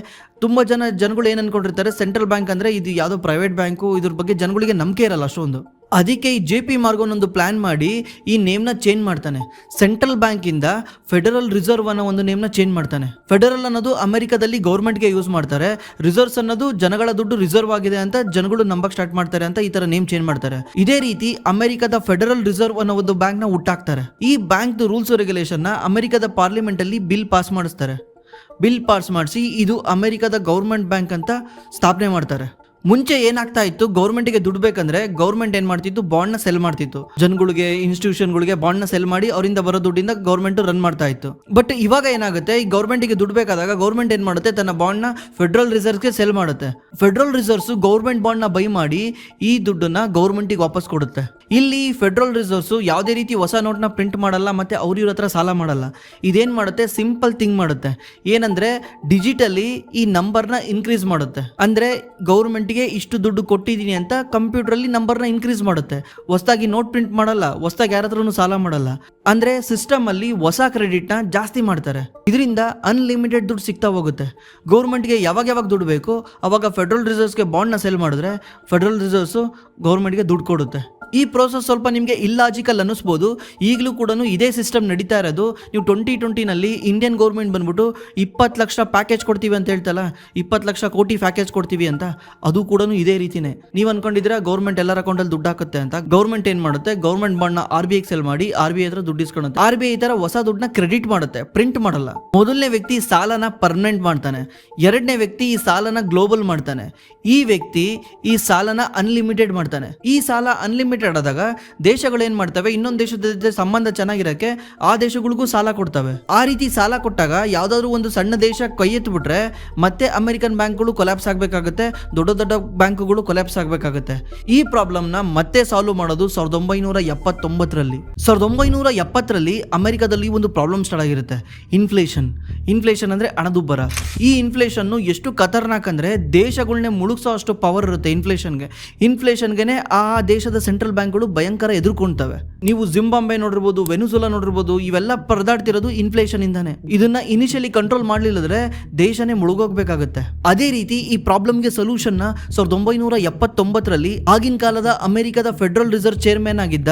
ತುಂಬಾ ಜನಗಳು ಏನ್ ಅನ್ಕೊಂಡಿರ್ತಾರೆ, ಸೆಂಟ್ರಲ್ ಬ್ಯಾಂಕ್ ಅಂದ್ರೆ ಇದು ಯಾವ್ದೋ ಪ್ರೈವೇಟ್ ಬ್ಯಾಂಕು, ಇದ್ರ ಬಗ್ಗೆ ಜನಗಳಿಗೆ ನಂಬಿಕೆ ಇರಲ್ಲ ಅಷ್ಟೊಂದು. ಅದಕ್ಕೆ ಈ JP ಮಾರ್ಗನ್ ಒಂದು ಪ್ಲಾನ್ ಮಾಡಿ ಈ ನೇಮ್ ನ ಚೇಂಜ್ ಮಾಡ್ತಾನೆ. ಸೆಂಟ್ರಲ್ ಬ್ಯಾಂಕ್ ಇಂದ ಫೆಡರಲ್ ರಿಸರ್ವ್ ಅನ್ನೋ ಒಂದು ನೇಮ್ ನ ಚೇಂಜ್ ಮಾಡ್ತಾನೆ. ಫೆಡರಲ್ ಅನ್ನೋದು ಅಮೆರಿಕದಲ್ಲಿ ಗೌರ್ಮೆಂಟ್ ಗೆ ಯೂಸ್ ಮಾಡ್ತಾರೆ, ರಿಸರ್ವ್ಸ್ ಅನ್ನೋದು ಜನಗಳ ದುಡ್ಡು ರಿಸರ್ವ್ ಆಗಿದೆ ಅಂತ ಜನಗಳು ನಂಬಕ್ ಸ್ಟಾರ್ಟ್ ಮಾಡ್ತಾರೆ ಅಂತ ಈ ತರ ನೇಮ್ ಚೇಂಜ್ ಮಾಡ್ತಾರೆ. ಇದೇ ರೀತಿ ಅಮೆರಿಕದ ಫೆಡರಲ್ ರಿಸರ್ವ್ ಅನ್ನೋ ಒಂದು ಬ್ಯಾಂಕ್ ನ ಹುಟ್ಟಾಕ್ತಾರೆ. ಈ ಬ್ಯಾಂಕ್ ರೂಲ್ಸ್ ರೆಗ್ಯುಲೇಷನ್ ನ ಅಮೆರಿಕದ ಪಾರ್ಲಿಮೆಂಟ್ ಅಲ್ಲಿ ಬಿಲ್ ಪಾಸ್ ಮಾಡಿಸ್ತಾರೆ. ಬಿಲ್ ಪಾಸ್ ಮಾಡಿಸಿ ಇದು ಅಮೆರಿಕದ ಗೌರ್ಮೆಂಟ್ ಬ್ಯಾಂಕ್ ಅಂತ ಸ್ಥಾಪನೆ ಮಾಡ್ತಾರೆ. ಮುಂಚೆ ಏನಾಗ್ತಾ ಇತ್ತು, ಗೌರ್ಮೆಂಟ್ಗೆ ದುಡ್ಡು ಬೇಕಂದ್ರೆ ಗೌರ್ಮೆಂಟ್ ಏನ್ ಮಾಡ್ತಿತ್ತು, ಬಾಂಡ್ ನ ಸೆಲ್ ಮಾಡ್ತಿತ್ತು. ಜನಗಳಿಗೆ, ಇನ್ಸ್ಟಿಟ್ಯೂಷನ್ಗಳಿಗೆ ಬಾಂಡ್ ನ ಸೆಲ್ ಮಾಡಿ ಅವರಿಂದ ಬರೋ ದುಡ್ಡಿಂದ ಗೌರ್ಮೆಂಟ್ ರನ್ ಮಾಡ್ತಾ ಇತ್ತು. ಬಟ್ ಇವಾಗ ಏನಾಗುತ್ತೆ, ಈ ಗೌರ್ಮೆಂಟ್ಗೆ ದುಡ್ಡು ಬೇಕಾದಾಗ ಗೌರ್ಮೆಂಟ್ ಏನ್ ಮಾಡುತ್ತೆ, ತನ್ನ ಬಾಂಡ್ ನ ಫೆಡರಲ್ ರಿಸರ್ವ್ಗೆ ಸೆಲ್ ಮಾಡುತ್ತೆ. ಫೆಡರಲ್ ರಿಸರ್ವ್ಸ್ ಗೌರ್ಮೆಂಟ್ ಬಾಂಡ್ ನ ಬೈ ಮಾಡಿ ಈ ದುಡ್ಡನ್ನ ಗೌರ್ಮೆಂಟಿಗೆ ವಾಪಸ್ ಕೊಡುತ್ತೆ. ಇಲ್ಲಿ ಫೆಡರಲ್ ರಿಸರ್ವ್ಸ್ ಯಾವುದೇ ರೀತಿ ಹೊಸ ನೋಟ್ ನ ಪ್ರಿಂಟ್ ಮಾಡಲ್ಲ, ಮತ್ತೆ ಅವ್ರ ಹತ್ರ ಸಾಲ ಮಾಡಲ್ಲ. ಇದೇನ್ ಮಾಡುತ್ತೆ, ಸಿಂಪಲ್ ಥಿಂಗ್ ಮಾಡುತ್ತೆ. ಏನಂದ್ರೆ ಡಿಜಿಟಲಿ ಈ ನಂಬರ್ ನ ಇನ್ಕ್ರೀಸ್ ಮಾಡುತ್ತೆ. ಅಂದ್ರೆ ಗೌರ್ಮೆಂಟ್ ಇಷ್ಟು ದುಡ್ಡು ಕೊಟ್ಟಿದ್ದೀನಿ ಅಂತ ಕಂಪ್ಯೂಟರ್ ಅಲ್ಲಿ ನಂಬರ್ ನ ಇನ್ಕ್ರೀಸ್ ಮಾಡುತ್ತೆ. ಹೊಸದಾಗಿ ನೋಟ್ ಪ್ರಿಂಟ್ ಮಾಡಲ್ಲ, ಹೊಸದಾಗಿ ಯಾರ ಹತ್ರನೂ ಸಾಲ ಮಾಡಲ್ಲ. ಅಂದ್ರೆ ಸಿಸ್ಟಮ್ ಅಲ್ಲಿ ಹೊಸ ಕ್ರೆಡಿಟ್ ನ ಜಾಸ್ತಿ ಮಾಡ್ತಾರೆ. ಇದರಿಂದ ಅನ್ಲಿಮಿಟೆಡ್ ದುಡ್ಡು ಸಿಗ್ತಾ ಹೋಗುತ್ತೆ. ಗೌರ್ಮೆಂಟ್ಗೆ ಯಾವಾಗ ದುಡ್ಡು ಬೇಕು ಅವಾಗ ಫೆಡರಲ್ ರಿಸರ್ವ್ಸ್ಗೆ ಬಾಂಡ್ ನ ಸೇಲ್ ಮಾಡಿದ್ರೆ ಫೆಡರಲ್ ರಿಸರ್ವ್ಸ್ ಗೌರ್ಮೆಂಟ್ಗೆ ದುಡ್ಡು ಕೊಡುತ್ತೆ. ಈ ಪ್ರೋಸೆಸ್ ಸ್ವಲ್ಪ ನಿಮಗೆ ಇಲ್ಲಾಜಿಕಲ್ ಅನ್ನಿಸ್ಬೋದು. ಈಗಲೂ ಕೂಡ ಇದೇ ಸಿಸ್ಟಮ್ ನಡೀತಾ ಇರೋದು. ನೀವು 2020ನಲ್ಲಿ ಇಂಡಿಯನ್ ಗೌರ್ಮೆಂಟ್ ಬಂದ್ಬಿಟ್ಟು 20 ಲಕ್ಷ ಪ್ಯಾಕೇಜ್ ಕೊಡ್ತೀವಿ ಅಂತ ಹೇಳ್ತಲ್ಲ, 20 ಲಕ್ಷ ಕೋಟಿ ಪ್ಯಾಕೇಜ್ ಕೊಡ್ತೀವಿ ಅಂತ, ಅದು ಕೂಡ ಇದೇ ರೀತಿನೇ. ನೀವು ಅನ್ಕೊಂಡಿದ್ರೆ ಗೌರ್ಮೆಂಟ್ ಎಲ್ಲರ ಅಕೌಂಟಲ್ಲಿ ದುಡ್ಡು ಹಾಕುತ್ತೆ ಅಂತ. ಗೌರ್ಮೆಂಟ್ ಏನ್ ಮಾಡುತ್ತೆ, ಗೌರ್ಮೆಂಟ್ ಬಾಂಡ್ನ RBI ಸೆಲ್ ಮಾಡಿ RBI ಹತ್ರ ದುಡ್ಡು ಇಸ್ಕೊಳ್ಳುತ್ತೆ. RBI ತರ ಹೊಸ ದುಡ್ಡನ್ನ ಕ್ರೆಡಿಟ್ ಮಾಡುತ್ತೆ, ಪ್ರಿಂಟ್ ಮಾಡಲ್ಲ. ಮೊದಲನೇ ವ್ಯಕ್ತಿ ಸಾಲನ ಪರ್ಮನೆಂಟ್ ಮಾಡ್ತಾನೆ, ಎರಡನೇ ವ್ಯಕ್ತಿ ಈ ಸಾಲನ ಗ್ಲೋಬಲ್ ಮಾಡ್ತಾನೆ, ಈ ವ್ಯಕ್ತಿ ಈ ಸಾಲನ ಅನ್ಲಿಮಿಟೆಡ್ ಮಾಡ್ತಾನೆ. ಈ ಸಾಲ ಅನ್ಲಿಮಿಟೆಡ್ ಆದಾಗ ದೇಶಗಳು ಏನ್ ಮಾಡ್ತವೆ, ಇನ್ನೊಂದು ದೇಶದ ಜೊತೆ ಸಂಬಂಧ ಚೆನ್ನಾಗಿರಕ್ಕೆ ಆ ದೇಶಗಳಿಗೂ ಸಾಲ ಕೊಡ್ತವೆ. ಆ ರೀತಿ ಸಾಲ ಕೊಟ್ಟಾಗ ಯಾವ್ದಾದ್ರು ಒಂದು ಸಣ್ಣ ದೇಶ ಕೈ ಎತ್ಬಿಟ್ರೆ ಮತ್ತೆ ಅಮೆರಿಕನ್ ಬ್ಯಾಂಕ್ಗಳು ಕೊಲ್ಯಾಪ್ಸ್ ಆಗ್ಬೇಕಾಗುತ್ತೆ, ದೊಡ್ಡ ದೊಡ್ಡ ಬ್ಯಾಂಕ್ಗಳು ಕೊಲ್ಯಾಪ್ಸ್ ಆಗ್ಬೇಕಾಗುತ್ತೆ. ಈ ಪ್ರಾಬ್ಲಮ್ ನ ಮತ್ತೆ ಸಾಲ್ವ್ ಮಾಡೋದು 1979ರಲ್ಲಿ. 1970ರಲ್ಲಿ ಅಮೆರಿಕದಲ್ಲಿ ಒಂದು ಪ್ರಾಬ್ಲಮ್ ಸ್ಟಾರ್ಟ್ ಆಗಿರುತ್ತೆ, ಇನ್ಫ್ಲೇಷನ್ ಅಂದ್ರೆ ಹಣದುಬ್ಬರ. ಈ ಇನ್ಫ್ಲೇಷನ್ ಎಷ್ಟು ಖತರ್ನಾಕ್ ಅಂದ್ರೆ ದೇಶಗಳನ್ನೇ ಮುಳುಗ್ಸೋ ಅಷ್ಟು ಪವರ್ ಇರುತ್ತೆ ಇನ್ಫ್ಲೇಷನ್ಗೆ ಆ ದೇಶದ ಸೆಂಟ್ರಲ್ ಬ್ಯಾಂಕ್ಗಳು ಭಯಂಕರ ಎದುರ್ಕೊಂತವೆ. ನೀವು ಜಿಂಬಾಬ್ವೆ ನೋಡಿರ್ಬೋದು, ವೆನಿಜುಲಾ ನೋಡಿರ್ಬೋದು, ಇವೆಲ್ಲ ಪರದಾಡ್ತಿರೋದು ಇನ್ಫ್ಲೇಷನ್ ಇಂದಾನೆ. ಇದನ್ನ ಇನಿಷಿಯಲಿ ಕಂಟ್ರೋಲ್ ಮಾಡ್ಲಿಲ್ಲದ್ರೆ ದೇಶನೇ ಮುಳುಗೋಗ್ಬೇಕಾಗುತ್ತೆ. ಅದೇ ರೀತಿ ಈ ಪ್ರಾಬ್ಲಮ್ಗೆ ಸೊಲ್ಯೂಷನ್ ನ 1979ರಲ್ಲಿ ಆಗಿನ ಕಾಲದ ಅಮೆರಿಕದ ಫೆಡರಲ್ ರಿಸರ್ವ್ ಚೇರ್ಮನ್ ಆಗಿದ್ದ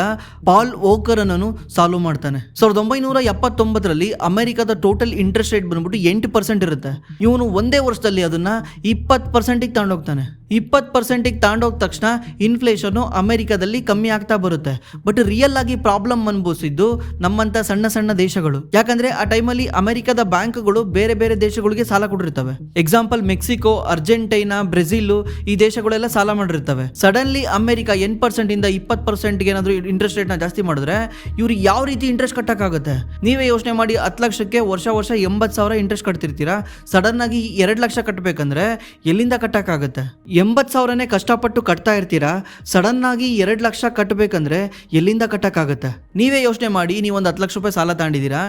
ಪಾಲ್ ವೋಕರ್ ಅನ್ನೋನು ಸಾಲ್ವ್ ಮಾಡ್ತಾನೆ. 1979ರಲ್ಲಿ ಅಮೆರಿಕದ ಟೋಟಲ್ ಇಂಟ್ರೆಸ್ಟ್ ರೇಟ್ ಬಂದ್ಬಿಟ್ಟು 8% ಇರುತ್ತೆ. ಇವನು ಒಂದೇ ವರ್ಷದಲ್ಲಿ ಅದನ್ನ 20%ಗೆ ತಗೊಂಡೋಗ್ತಾನೆ. 20%ಗೆ ತಗೊಂಡೋಗ ತಕ್ಷಣ ಇನ್ಫ್ಲೇಷನ್ ಅಮೆರಿಕದಲ್ಲಿ ಕಮ್ಮಿ ಆಗ್ತಾ ಬರುತ್ತೆ. ಬಟ್ ರಿಯಲ್ ಆಗಿ ಪ್ರಾಬ್ಲಮ್ ಅನ್ಭವಿಸಿದ್ದು ನಮ್ಮಂತ ಸಣ್ಣ ಸಣ್ಣ ದೇಶಗಳು. ಯಾಕಂದ್ರೆ ಆ ಟೈಮಲ್ಲಿ ಅಮೆರಿಕದ ಬ್ಯಾಂಕ್ಗಳು ಬೇರೆ ಬೇರೆ ದೇಶಗಳಿಗೆ ಸಾಲ ಕೊಟ್ಟಿರ್ತವೆ. ಎಕ್ಸಾಂಪಲ್ ಮೆಕ್ಸಿಕೋ, ಅರ್ಜೆಂಟೈನಾ, ಬ್ರೆಜಿಲ್, ಈ ದೇಶಗಳೆಲ್ಲ ಸಾಲ ಮಾಡಿರ್ತವೆ. ಸಡನ್ಲಿ ಅಮೆರಿಕ 8% ಇಂದ 20%ಗೆ ಏನಾದ್ರು ಇಂಟ್ರೆಸ್ಟ್ ರೇಟ್ ನ ಜಾಸ್ತಿ ಮಾಡಿದ್ರೆ ಇವ್ರು ಯಾವ ರೀತಿ ಇಂಟ್ರೆಸ್ಟ್ ಕಟ್ಟಕ್ಕಾಗುತ್ತೆ? ನೀವೇ ಯೋಚನೆ ಮಾಡಿ, 10 ಲಕ್ಷಕ್ಕೆ ವರ್ಷ 80,000 ಇಂಟ್ರೆಸ್ಟ್ ಕಟ್ತಿರ್ತೀರಾ. ಸಡನ್ ಆಗಿ 2 ಲಕ್ಷ ಕಟ್ಟಬೇಕಂದ್ರೆ ಎಲ್ಲಿಂದ ಕಟ್ಟಕ್ಕಾಗುತ್ತೆ? 80,000ನೇ ಕಷ್ಟಪಟ್ಟು ಕಟ್ತಾ ಇರ್ತೀರಾ, ಸಡನ್ನಾಗಿ 2 ಲಕ್ಷ ಕಟ್ಟಬೇಕಂದ್ರೆ ಎಲ್ಲಿಂದ ಕಟ್ಟೋಕ್ಕಾಗುತ್ತೆ? ನೀವೇ ಯೋಚನೆ ಮಾಡಿ, ನೀವು ಒಂದು 10 ಲಕ್ಷ ರೂಪಾಯಿ ಸಾಲ ತಗೊಂಡಿದ್ದೀರಾ,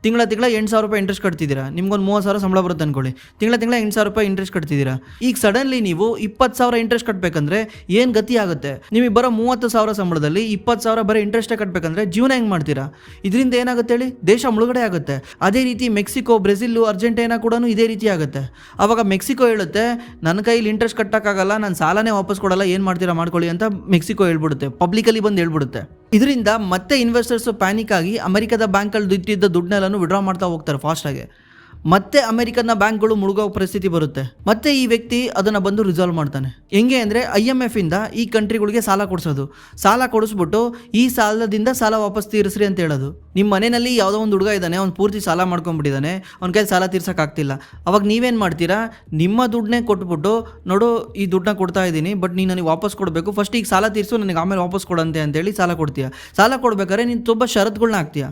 ತಿಂಗಳ 8,000 ರೂಪಾಯಿ ಇಂಟ್ರೆಸ್ಟ್ ಕಟ್ತಿದ್ದೀರಾ, ನಿಮ್ಗೊಂದು 30,000 ಸಂಬಳ ಬರುತ್ತೆ ಅನ್ಕೊಳ್ಳಿ, ತಿಂಗಳ 8,000 ರೂಪಾಯಿ ಇಂಟ್ರೆಸ್ಟ್ ಕಟ್ತಿದ್ದೀರಾ. ಈಗ ಸಡನ್ಲಿ ನೀವು 20,000 ಇಂಟ್ರೆಸ್ಟ್ ಕಟ್ಟಬೇಕಂದ್ರೆ ಏನು ಗತಿ ಆಗುತ್ತೆ? ನಿಮಗೆ ಬರೋ 30,000 ಸಂಬಳದಲ್ಲಿ 20,000 ಬರೀ ಇಂಟ್ರೆಸ್ಟೇ ಕಟ್ಟಬೇಕಂದ್ರೆ ಜೀವನ ಹೆಂಗೆ ಮಾಡ್ತೀರಾ? ಇದರಿಂದ ಏನಾಗುತ್ತೆ ಹೇಳಿ? ದೇಶ ಮುಳುಗಡೆ ಆಗುತ್ತೆ. ಅದೇ ರೀತಿ ಮೆಕ್ಸಿಕೋ, ಬ್ರೆಜಿಲ್, ಅರ್ಜೆಂಟೈನಾ ಕೂಡ ಇದೇ ರೀತಿ ಆಗುತ್ತೆ. ಅವಾಗ ಮೆಕ್ಸಿಕೋ ಹೇಳುತ್ತೆ, ನನ್ನ ಕೈಲಿ ಇಂಟ್ರೆಸ್ಟ್ ಕಟ್ಟಕ್ಕಾಗಲ್ಲ, ನಾನು ಸಾಲನೇ ವಾಪಸ್ ಕೊಡಲ್ಲ, ಏನು ಮಾಡ್ತೀರಾ ಮಾಡ್ಕೊಳ್ಳಿ ಅಂತ ಮೆಕ್ಸಿಕೋ ಹೇಳ್ಬಿಡುತ್ತೆ, ಪಬ್ಲಿಕಲ್ಲಿ ಬಂದು ಹೇಳ್ಬಿಡುತ್ತೆ. ಇದರಿಂದ ಮತ್ತೆ ಇನ್ವೆಸ್ಟರ್ಸ್ ಪ್ಯಾನಿಕ್ ಆಗಿ ಅಮೆರಿಕದ ಬ್ಯಾಂಕಲ್ಲಿ ಇಟ್ಟಿದ್ದ ದುಡ್ಡನ್ನೆಲ್ಲನೂ ವಿಡ್ರಾ ಮಾಡ್ತಾ ಹೋಗ್ತಾರೆ ಫಾಸ್ಟಾಗಿ. ಮತ್ತೆ ಅಮೆರಿಕನ್ನ ಬ್ಯಾಂಕ್ಗಳು ಮುಳುಗೋ ಪರಿಸ್ಥಿತಿ ಬರುತ್ತೆ. ಮತ್ತೆ ಈ ವ್ಯಕ್ತಿ ಅದನ್ನು ಬಂದು ರಿಸಾಲ್ವ್ ಮಾಡ್ತಾನೆ. ಹೆಂಗೆ ಅಂದರೆ IMF ಇಂದ ಈ ಕಂಟ್ರಿಗಳಿಗೆ ಸಾಲ ಕೊಡಿಸೋದು, ಸಾಲ ಕೊಡಿಸ್ಬಿಟ್ಟು ಈ ಸಾಲದಿಂದ ಸಾಲ ವಾಪಸ್ ತೀರಿಸ್ರಿ ಅಂತ ಹೇಳೋದು. ನಿಮ್ಮ ಮನೆಯಲ್ಲಿ ಯಾವುದೋ ಒಂದು ಹುಡುಗ ಇದ್ದಾನೆ, ಅವ್ನು ಪೂರ್ತಿ ಸಾಲ ಮಾಡ್ಕೊಂಡ್ಬಿಟ್ಟಿದ್ದಾನೆ, ಅವ್ನ ಕೈ ಸಾಲ ತೀರ್ಸೋಕ್ಕಾಗ್ತಿಲ್ಲ. ಅವಾಗ ನೀವೇನು ಮಾಡ್ತೀರಾ? ನಿಮ್ಮ ದುಡ್ಡನ್ನೇ ಕೊಟ್ಬಿಟ್ಟು, ನೋಡು ಈ ದುಡ್ಡನ್ನ ಕೊಡ್ತಾ ಇದ್ದೀನಿ, ಬಟ್ ನೀನು ನನಗೆ ವಾಪಸ್ ಕೊಡಬೇಕು, ಫಸ್ಟ್ ಈಗ ಸಾಲ ತೀರಿಸು, ನನಗೆ ಆಮೇಲೆ ವಾಪಸ್ ಕೊಡಂತೆ ಅಂತೇಳಿ ಸಾಲ ಕೊಡ್ತೀಯ. ಸಾಲ ಕೊಡ್ಬೇಕಾದ್ರೆ ನೀನು ತುಂಬ ಷರತ್ತುಗಳನ್ನ ಹಾಕ್ತೀಯ.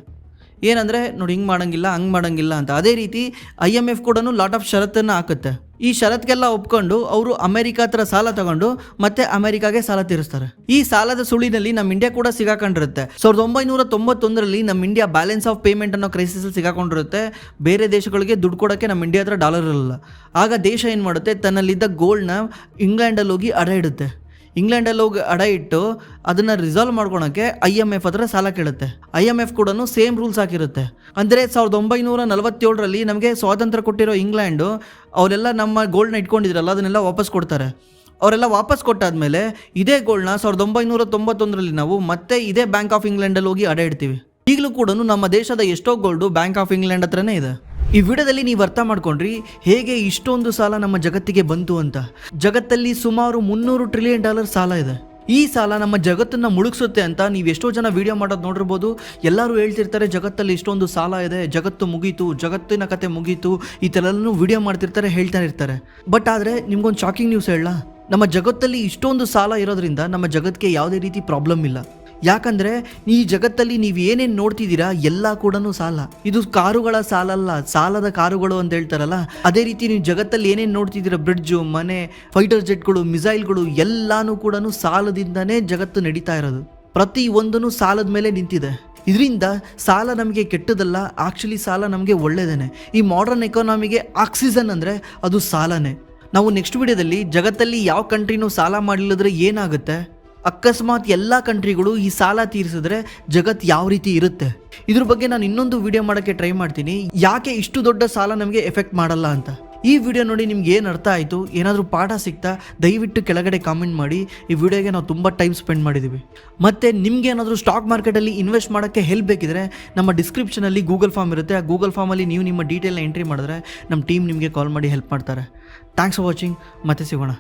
ಏನಂದರೆ ನೋಡಿ, ಹಿಂಗೆ ಮಾಡೋಂಗಿಲ್ಲ, ಹಂಗೆ ಮಾಡೋಂಗಿಲ್ಲ ಅಂತ. ಅದೇ ರೀತಿ IMF ಕೂಡ ಲಾಟ್ ಆಫ್ ಷರತ್ತನ್ನು ಹಾಕುತ್ತೆ. ಈ ಷರತ್ಗೆಲ್ಲ ಒಪ್ಕೊಂಡು ಅವರು ಅಮೆರಿಕ ಹತ್ರ ಸಾಲ ತಗೊಂಡು ಮತ್ತೆ ಅಮೆರಿಕಾಗೆ ಸಾಲ ತೀರಿಸ್ತಾರೆ. ಈ ಸಾಲದ ಸುಳಿನಲ್ಲಿ ನಮ್ಮ ಇಂಡಿಯಾ ಕೂಡ ಸಿಗಾಕೊಂಡಿರುತ್ತೆ. 1991ರಲ್ಲಿ ನಮ್ಮ ಇಂಡಿಯಾ ಬ್ಯಾಲೆನ್ಸ್ ಆಫ್ ಪೇಮೆಂಟ್ ಅನ್ನೋ ಕ್ರೈಸಿಸಲ್ಲಿ ಸಿಗಾಕೊಂಡಿರುತ್ತೆ. ಬೇರೆ ದೇಶಗಳಿಗೆ ದುಡ್ಡು ಕೊಡೋಕ್ಕೆ ನಮ್ಮ ಇಂಡಿಯಾ ಹತ್ರ ಡಾಲರ್ ಇರಲ್ಲ. ಆಗ ದೇಶ ಏನು ಮಾಡುತ್ತೆ, ತನ್ನಲ್ಲಿದ್ದ ಗೋಲ್ಡ್ನ ಇಂಗ್ಲೆಂಡಲ್ಲಿ ಹೋಗಿ ಅಡ ಇಡುತ್ತೆ. ಇಂಗ್ಲೆಂಡಲ್ಲಿ ಹೋಗಿ ಅಡ ಇಟ್ಟು ಅದನ್ನು ರಿಸಾಲ್ವ್ ಮಾಡ್ಕೊಳಕ್ಕೆ IMF ಹತ್ರ ಸಾಲ ಕೇಳುತ್ತೆ. IMF ಕೂಡ ಸೇಮ್ ರೂಲ್ಸ್ ಹಾಕಿರುತ್ತೆ. ಅಂದರೆ 1947ರಲ್ಲಿ ನಮಗೆ ಸ್ವಾತಂತ್ರ್ಯ ಕೊಟ್ಟಿರೋ ಇಂಗ್ಲೆಂಡು ಅವರೆಲ್ಲ ನಮ್ಮ ಗೋಲ್ಡ್ನ ಇಟ್ಕೊಂಡಿದ್ರಲ್ಲ, ಅದನ್ನೆಲ್ಲ ವಾಪಸ್ ಕೊಡ್ತಾರೆ. ಅವರೆಲ್ಲ ವಾಪಸ್ ಕೊಟ್ಟಾದ್ಮೇಲೆ ಇದೇ ಗೋಲ್ಡ್ನ 1991ರಲ್ಲಿ ನಾವು ಮತ್ತೆ ಇದೇ ಬ್ಯಾಂಕ್ ಆಫ್ ಇಂಗ್ಲೆಂಡಲ್ಲಿ ಹೋಗಿ ಅಡ ಇಡ್ತೀವಿ. ಈಗಲೂ ಕೂಡ ನಮ್ಮ ದೇಶದ ಎಷ್ಟೋ ಗೋಲ್ಡು ಬ್ಯಾಂಕ್ ಆಫ್ ಇಂಗ್ಲೆಂಡ್ ಹತ್ರನೇ ಇದೆ. ಈ ವಿಡಿಯೋದಲ್ಲಿ ನೀವು ಅರ್ಥ ಮಾಡ್ಕೊಂಡ್ರಿ ಹೇಗೆ ಇಷ್ಟೊಂದು ಸಾಲ ನಮ್ಮ ಜಗತ್ತಿಗೆ ಬಂತು ಅಂತ. ಜಗತ್ತಲ್ಲಿ ಸುಮಾರು $300 ಟ್ರಿಲಿಯನ್ ಸಾಲ ಇದೆ. ಈ ಸಾಲ ನಮ್ಮ ಜಗತ್ತನ್ನು ಮುಳುಗಿಸುತ್ತೆ ಅಂತ ನೀವು ಎಷ್ಟೋ ಜನ ವಿಡಿಯೋ ಮಾಡೋದು ನೋಡಿರ್ಬೋದು. ಎಲ್ಲರೂ ಹೇಳ್ತಿರ್ತಾರೆ, ಜಗತ್ತಲ್ಲಿ ಇಷ್ಟೊಂದು ಸಾಲ ಇದೆ, ಜಗತ್ತು ಮುಗೀತು, ಜಗತ್ತಿನ ಕತೆ ಮುಗೀತು, ಈ ಥರ ಎಲ್ಲನೂ ವಿಡಿಯೋ ಮಾಡ್ತಿರ್ತಾರೆ, ಹೇಳ್ತಾ ಇರ್ತಾರೆ. ಬಟ್ ಆದರೆ ನಿಮ್ಗೊಂದು ಶಾಕಿಂಗ್ ನ್ಯೂಸ್ ಹೇಳಲ್ಲ, ನಮ್ಮ ಜಗತ್ತಲ್ಲಿ ಇಷ್ಟೊಂದು ಸಾಲ ಇರೋದ್ರಿಂದ ನಮ್ಮ ಜಗತ್ತಿಗೆ ಯಾವುದೇ ರೀತಿ ಪ್ರಾಬ್ಲಮ್ ಇಲ್ಲ. ಯಾಕಂದರೆ ಈ ಜಗತ್ತಲ್ಲಿ ನೀವು ಏನೇನು ನೋಡ್ತಿದ್ದೀರಾ ಎಲ್ಲ ಕೂಡ ಸಾಲ. ಇದು ಕಾರುಗಳ ಸಾಲ ಅಲ್ಲ, ಸಾಲದ ಕಾರುಗಳು ಅಂತ ಹೇಳ್ತಾರಲ್ಲ, ಅದೇ ರೀತಿ ನೀವು ಜಗತ್ತಲ್ಲಿ ಏನೇನು ನೋಡ್ತಿದ್ದೀರಾ, ಬ್ರಿಡ್ಜು, ಮನೆ, ಫೈಟರ್ ಜೆಟ್ಗಳು, ಮಿಸೈಲ್ಗಳು ಎಲ್ಲಾನು ಕೂಡ ಸಾಲದಿಂದನೇ ಜಗತ್ತು ನಡೀತಾ ಇರೋದು. ಪ್ರತಿ ಒಂದೂ ಸಾಲದ ಮೇಲೆ ನಿಂತಿದೆ. ಇದರಿಂದ ಸಾಲ ನಮಗೆ ಕೆಟ್ಟದಲ್ಲ, ಆ್ಯಕ್ಚುಲಿ ಸಾಲ ನಮಗೆ ಒಳ್ಳೆಯದೇನೆ. ಈ ಮಾಡರ್ನ್ ಎಕಾನಮಿಗೆ ಆಕ್ಸಿಜನ್ ಅಂದರೆ ಅದು ಸಾಲನೇ. ನಾವು ನೆಕ್ಸ್ಟ್ ವಿಡಿಯೋದಲ್ಲಿ ಜಗತ್ತಲ್ಲಿ ಯಾವ ಕಂಟ್ರಿನೂ ಸಾಲ ಮಾಡಲಿಲ್ಲದ್ರೆ ಏನಾಗುತ್ತೆ, ಅಕಸ್ಮಾತ್ ಎಲ್ಲ ಕಂಟ್ರಿಗಳು ಈ ಸಾಲ ತೀರಿಸಿದ್ರೆ ಜಗತ್ತು ಯಾವ ರೀತಿ ಇರುತ್ತೆ, ಇದ್ರ ಬಗ್ಗೆ ನಾನು ಇನ್ನೊಂದು ವಿಡಿಯೋ ಮಾಡೋಕ್ಕೆ ಟ್ರೈ ಮಾಡ್ತೀನಿ. ಯಾಕೆ ಇಷ್ಟು ದೊಡ್ಡ ಸಾಲ ನಮಗೆ ಎಫೆಕ್ಟ್ ಮಾಡಲ್ಲ ಅಂತ. ಈ ವಿಡಿಯೋ ನೋಡಿ ನಿಮ್ಗೆ ಏನು ಅರ್ಥ ಆಯಿತು, ಏನಾದರೂ ಪಾಠ ಸಿಗ್ತಾ ದಯವಿಟ್ಟು ಕೆಳಗಡೆ ಕಾಮೆಂಟ್ ಮಾಡಿ. ಈ ವಿಡಿಯೋಗೆ ನಾವು ತುಂಬ ಟೈಮ್ ಸ್ಪೆಂಡ್ ಮಾಡಿದ್ದೀವಿ. ಮತ್ತು ನಿಮ್ಗೆ ಏನಾದರೂ ಸ್ಟಾಕ್ ಮಾರ್ಕೆಟಲ್ಲಿ ಇನ್ವೆಸ್ಟ್ ಮಾಡೋಕ್ಕೆ ಹೆಲ್ಪ್ ಬೇಕಿದ್ರೆ ನಮ್ಮ ಡಿಸ್ಕ್ರಿಪ್ಷನಲ್ಲಿ ಗೂಗಲ್ ಫಾರ್ಮ್ ಇರುತ್ತೆ. ಆ ಗೂಗಲ್ ಫಾರ್ಮಲ್ಲಿ ನೀವು ನಿಮ್ಮ ಡೀಟೇಲ್ನ ಎಂಟ್ರಿ ಮಾಡಿದ್ರೆ ನಮ್ಮ ಟೀಮ್ ನಿಮಗೆ ಕಾಲ್ ಮಾಡಿ ಹೆಲ್ಪ್ ಮಾಡ್ತಾರೆ. Thanks for watching. ಮತ್ತೆ ಸಿಗೋಣ.